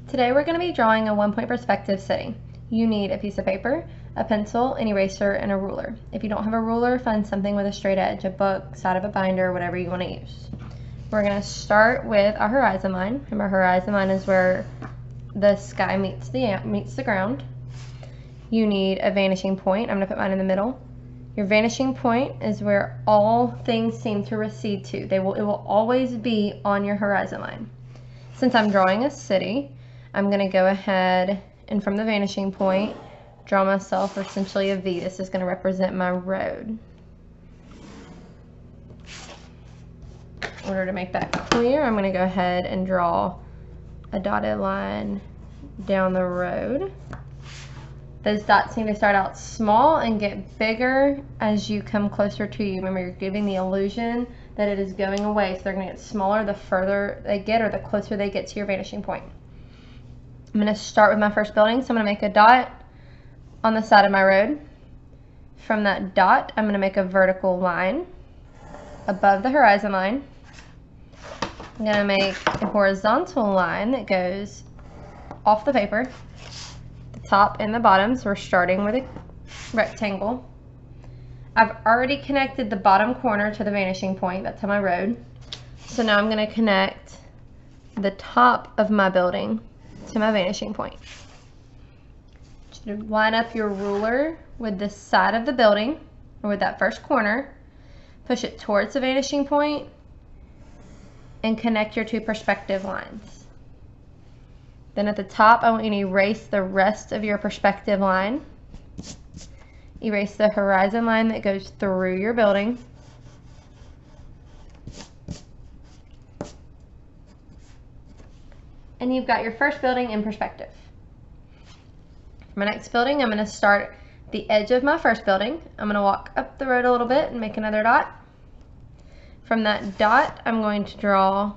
Today we're going to be drawing a one-point perspective city. You need a piece of paper, a pencil, an eraser, and a ruler. If you don't have a ruler, find something with a straight edge, a book, side of a binder, whatever you want to use. We're going to start with our horizon line. Remember, horizon line is where the sky meets the ground. You need a vanishing point. I'm going to put mine in the middle. Your vanishing point is where all things seem to recede to. It will always be on your horizon line. Since I'm drawing a city, I'm going to go ahead and from the vanishing point, draw myself essentially a V. This is going to represent my road. In order to make that clear, I'm going to go ahead and draw a dotted line down the road. Those dots need to start out small and get bigger as you come closer to you. Remember, you're giving the illusion that it is going away, so they're going to get smaller the further they get or the closer they get to your vanishing point. I'm going to start with my first building, so I'm going to make a dot on the side of my road. From that dot, I'm going to make a vertical line above the horizon line. I'm going to make a horizontal line that goes off the paper, the top and the bottom, so we're starting with a rectangle. I've already connected the bottom corner to the vanishing point, that's on my road. So now I'm going to connect the top of my building to my vanishing point. Line up your ruler with the side of the building, or with that first corner, push it towards the vanishing point, and connect your two perspective lines. Then at the top, I want you to erase the rest of your perspective line. Erase the horizon line that goes through your building. And you've got your first building in perspective. For my next building, I'm going to start the edge of my first building. I'm going to walk up the road a little bit and make another dot. From that dot, I'm going to draw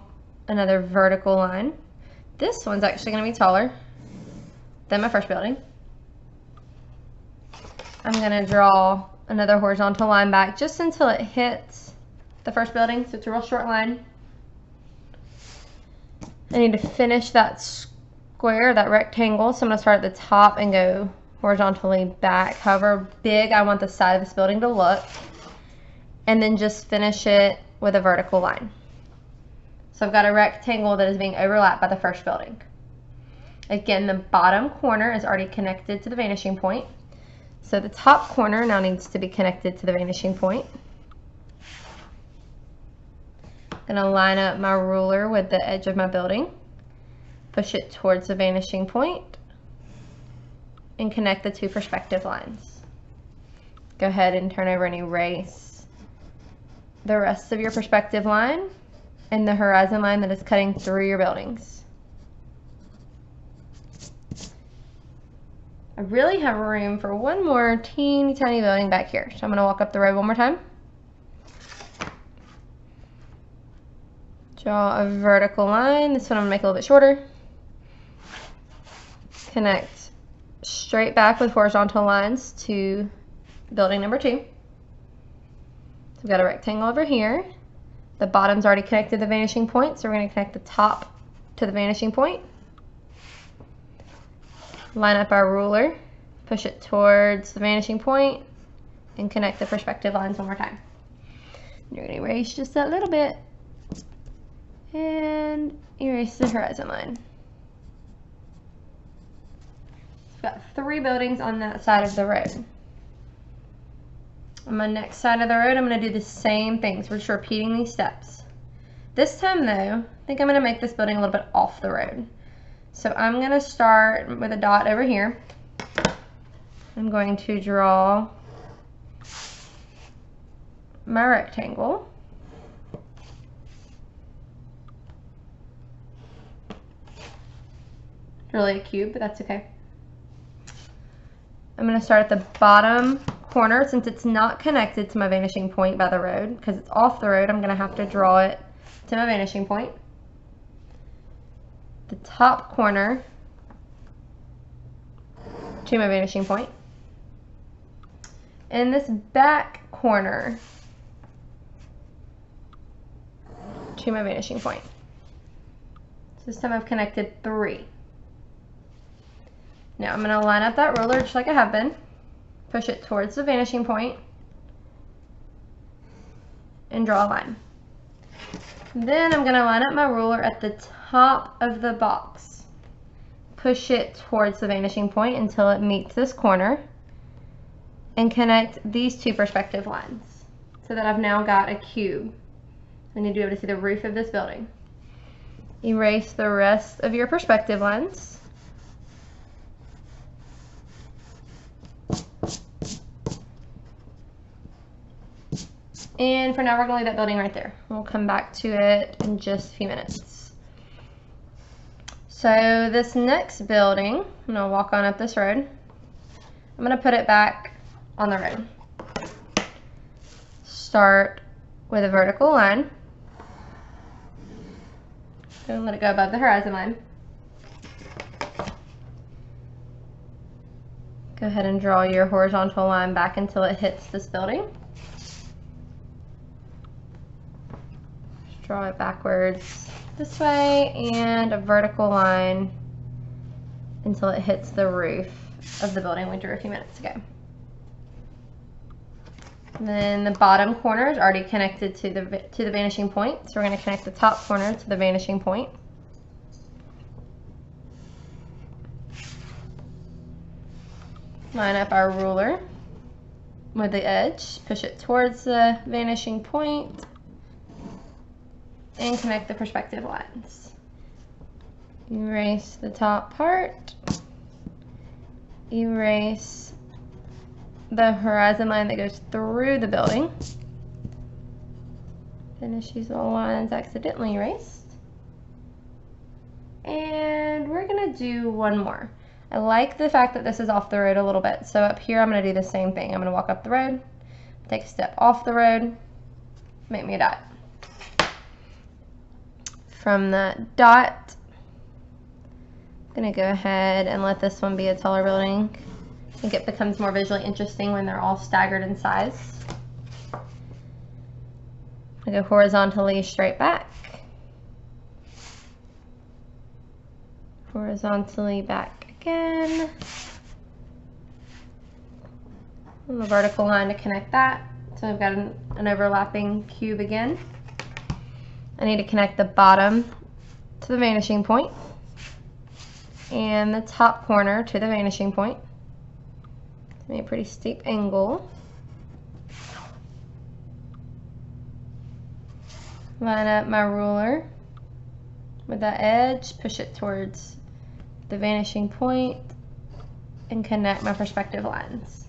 another vertical line. This one's actually going to be taller than my first building. I'm going to draw another horizontal line back just until it hits the first building, so it's a real short line. I need to finish that square, that rectangle, so I'm going to start at the top and go horizontally back, however big I want the side of this building to look, and then just finish it with a vertical line. So I've got a rectangle that is being overlapped by the first building. Again, the bottom corner is already connected to the vanishing point, so the top corner now needs to be connected to the vanishing point. I'm going to line up my ruler with the edge of my building, push it towards the vanishing point, and connect the two perspective lines. Go ahead and turn over and erase the rest of your perspective line and the horizon line that is cutting through your buildings. I really have room for one more teeny tiny building back here, so I'm going to walk up the road one more time. Draw a vertical line. This one I'm going to make a little bit shorter. Connect straight back with horizontal lines to building number 2. So we've got a rectangle over here. The bottom's already connected to the vanishing point, so we're going to connect the top to the vanishing point. Line up our ruler, push it towards the vanishing point, and connect the perspective lines one more time. You're going to erase just that little bit and erase the horizon line. I've got 3 buildings on that side of the road. On my next side of the road, I'm going to do the same things. We're just repeating these steps. This time though, I think I'm going to make this building a little bit off the road. So I'm going to start with a dot over here. I'm going to draw my rectangle. It's really a cube, but that's okay. I'm going to start at the bottom corner since it's not connected to my vanishing point by the road. Because it's off the road, I'm going to have to draw it to my vanishing point. The top corner to my vanishing point. And this back corner to my vanishing point. So this time I've connected 3. Now I'm going to line up that ruler just like I have been. Push it towards the vanishing point and draw a line. Then I'm going to line up my ruler at the top of the box. Push it towards the vanishing point until it meets this corner and connect these two perspective lines so that I've now got a cube. I need to be able to see the roof of this building. Erase the rest of your perspective lines. And for now, we're going to leave that building right there. We'll come back to it in just a few minutes. So this next building, I'm going to walk on up this road. I'm going to put it back on the road. Start with a vertical line. And let it go above the horizon line. Go ahead and draw your horizontal line back until it hits this building. Draw it backwards this way and a vertical line until it hits the roof of the building we drew a few minutes ago. And then the bottom corner is already connected to the vanishing point, so we're going to connect the top corner to the vanishing point. Line up our ruler with the edge, push it towards the vanishing point, and connect the perspective lines. Erase the top part. Erase the horizon line that goes through the building. Finish these little lines accidentally erased. And we're gonna do one more. I like the fact that this is off the road a little bit. So up here, I'm gonna do the same thing. I'm gonna walk up the road, take a step off the road, make me a dot. From that dot, I'm going to go ahead and let this one be a taller building. I think it becomes more visually interesting when they're all staggered in size. I go horizontally straight back. Horizontally back again. And the vertical line to connect that. So I've got an overlapping cube again. I need to connect the bottom to the vanishing point and the top corner to the vanishing point. It's made a pretty steep angle. Line up my ruler with that edge, push it towards the vanishing point, and connect my perspective lines.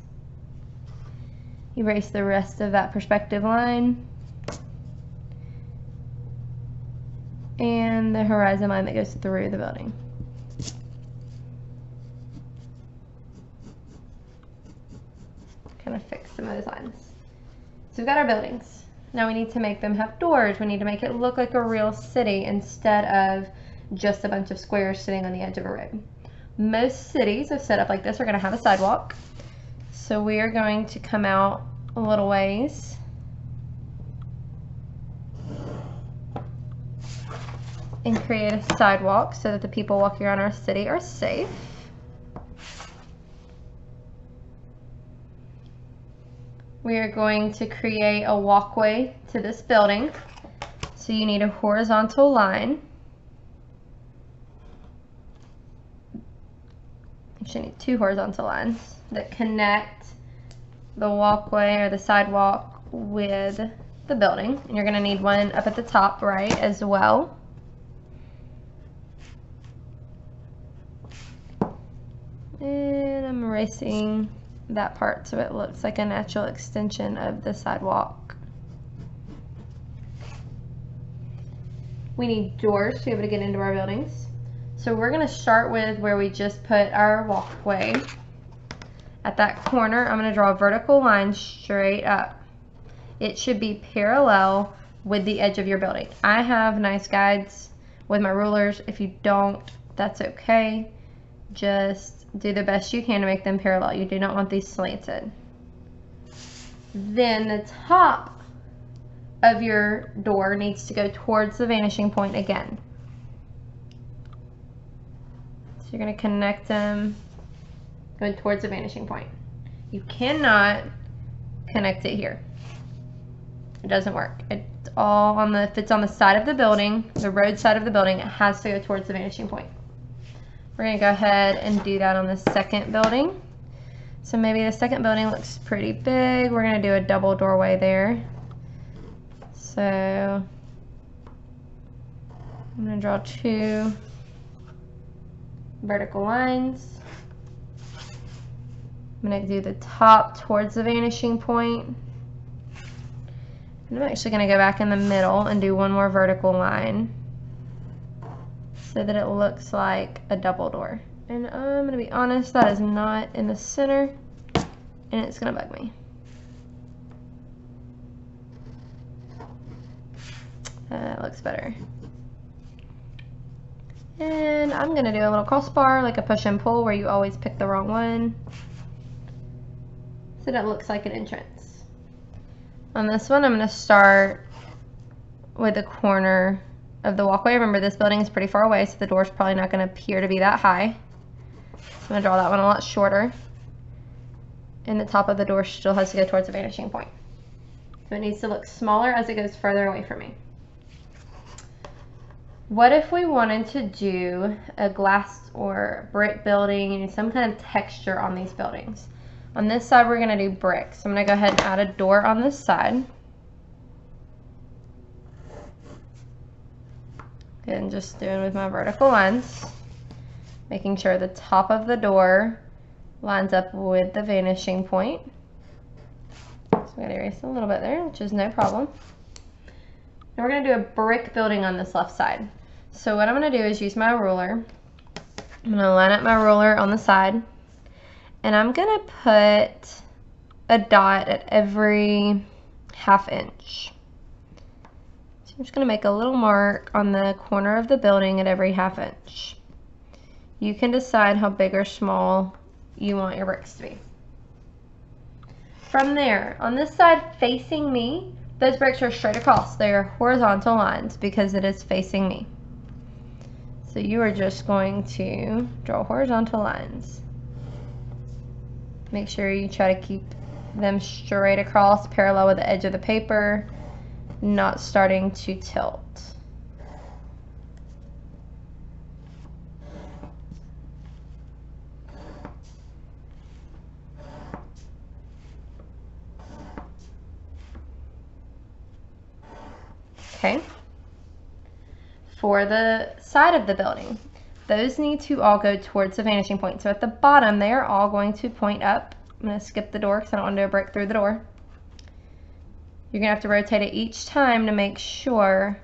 Erase the rest of that perspective line and the horizon line that goes through the building. Kind of fix some of those lines. So we've got our buildings. Now we need to make them have doors. We need to make it look like a real city instead of just a bunch of squares sitting on the edge of a road. Most cities, if set up like this, are going to have a sidewalk. So we are going to come out a little ways. And create a sidewalk so that the people walking around our city are safe. We are going to create a walkway to this building. So you need a horizontal line. Actually, need two horizontal lines that connect the walkway or the sidewalk with the building. And you're going to need one up at the top right as well. And I'm erasing that part so it looks like a natural extension of the sidewalk. We need doors to be able to get into our buildings. So we're going to start with where we just put our walkway. At that corner, I'm going to draw a vertical line straight up. It should be parallel with the edge of your building. I have nice guides with my rulers. If you don't, that's okay. Just do the best you can to make them parallel. You do not want these slanted. Then the top of your door needs to go towards the vanishing point again. So you're going to connect them going towards the vanishing point. You cannot connect it here. It doesn't work. It's all on the, if it's on the side of the building, the road side of the building, it has to go towards the vanishing point. We're going to go ahead and do that on the second building. So maybe the second building looks pretty big. We're going to do a double doorway there. So I'm going to draw 2 vertical lines. I'm going to do the top towards the vanishing point. And I'm actually going to go back in the middle and do 1 more vertical line so that it looks like a double door. And I'm going to be honest, that is not in the center, and it's going to bug me. That looks better. And I'm going to do a little crossbar, like a push and pull, where you always pick the wrong one, so that it looks like an entrance. On this one, I'm going to start with the corner of the walkway. Remember, this building is pretty far away, so the door's probably not going to appear to be that high. So I'm going to draw that one a lot shorter. And the top of the door still has to go towards the vanishing point. So it needs to look smaller as it goes further away from me. What if we wanted to do a glass or brick building and some kind of texture on these buildings? On this side, we're going to do bricks. So I'm going to go ahead and add a door on this side. And just doing with my vertical lines, making sure the top of the door lines up with the vanishing point. So I'm going to erase a little bit there, which is no problem. Now we're going to do a brick building on this left side. So what I'm going to do is use my ruler. I'm going to line up my ruler on the side, and I'm going to put a dot at every ½ inch. So I'm just going to make a little mark on the corner of the building at every ½ inch. You can decide how big or small you want your bricks to be. From there, on this side facing me, those bricks are straight across. They are horizontal lines because it is facing me. So you are just going to draw horizontal lines. Make sure you try to keep them straight across, parallel with the edge of the paper, not starting to tilt. Okay. For the side of the building, those need to all go towards the vanishing point. So at the bottom, they are all going to point up. I'm going to skip the door because I don't want to do a brick through the door. You're going to have to rotate it each time to make sure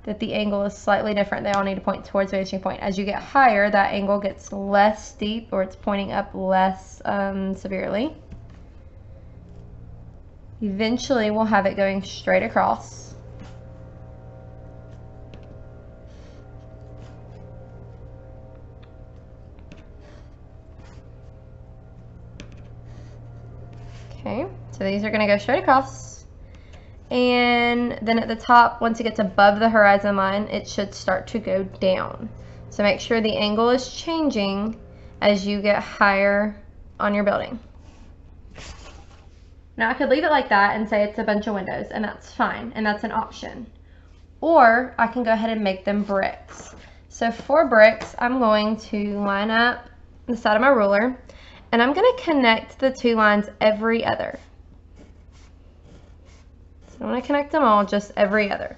that the angle is slightly different. They all need to point towards the vanishing point. As you get higher, that angle gets less steep, or it's pointing up less severely. Eventually, we'll have it going straight across. Okay, so these are going to go straight across, and then at the top, once it gets above the horizon line, it should start to go down. So make sure the angle is changing as you get higher on your building. Now I could leave it like that and say it's a bunch of windows, and that's fine, and that's an option. Or I can go ahead and make them bricks. So for bricks, I'm going to line up the side of my ruler, and I'm going to connect the 2 lines every other. So I want to connect them all just every other.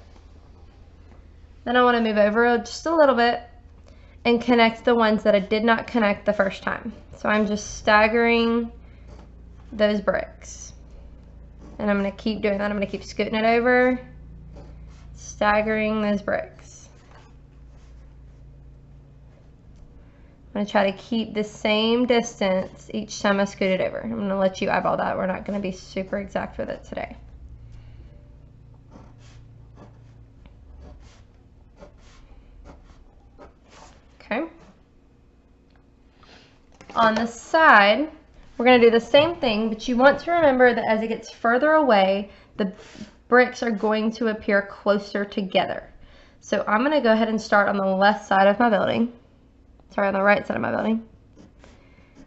Then I want to move over just a little bit and connect the ones that I did not connect the first time. So I'm just staggering those bricks. And I'm going to keep doing that. I'm going to keep scooting it over, staggering those bricks. I'm going to try to keep the same distance each time I scoot it over. I'm going to let you eyeball that. We're not going to be super exact with it today. Okay. On the side, we're going to do the same thing, but you want to remember that as it gets further away, the bricks are going to appear closer together. So I'm going to go ahead and start on the left side of my building. Sorry, on the right side of my building.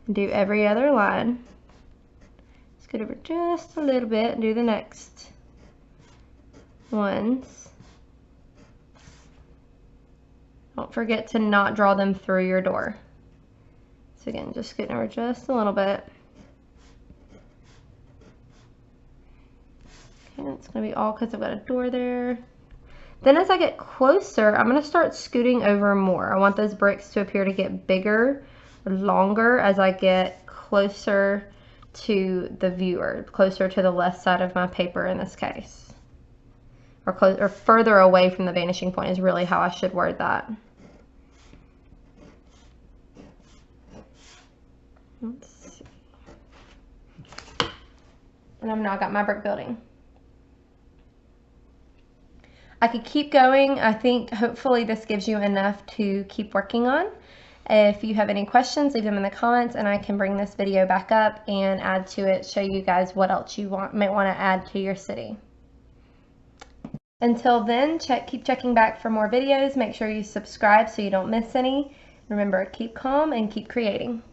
And do every other line. Scoot over just a little bit and do the next ones. Don't forget to not draw them through your door. So again, just scooting over just a little bit. Okay, it's going to be all because I've got a door there. Then as I get closer, I'm going to start scooting over more. I want those bricks to appear to get bigger or longer as I get closer to the viewer, closer to the left side of my paper in this case. Or further away from the vanishing point is really how I should word that. Let's see. And I've now got my brick building. I could keep going. I think hopefully this gives you enough to keep working on. If you have any questions, leave them in the comments and I can bring this video back up and add to it, show you guys what else you might want to add to your city. Until then, keep checking back for more videos. Make sure you subscribe so you don't miss any. Remember, keep calm and keep creating.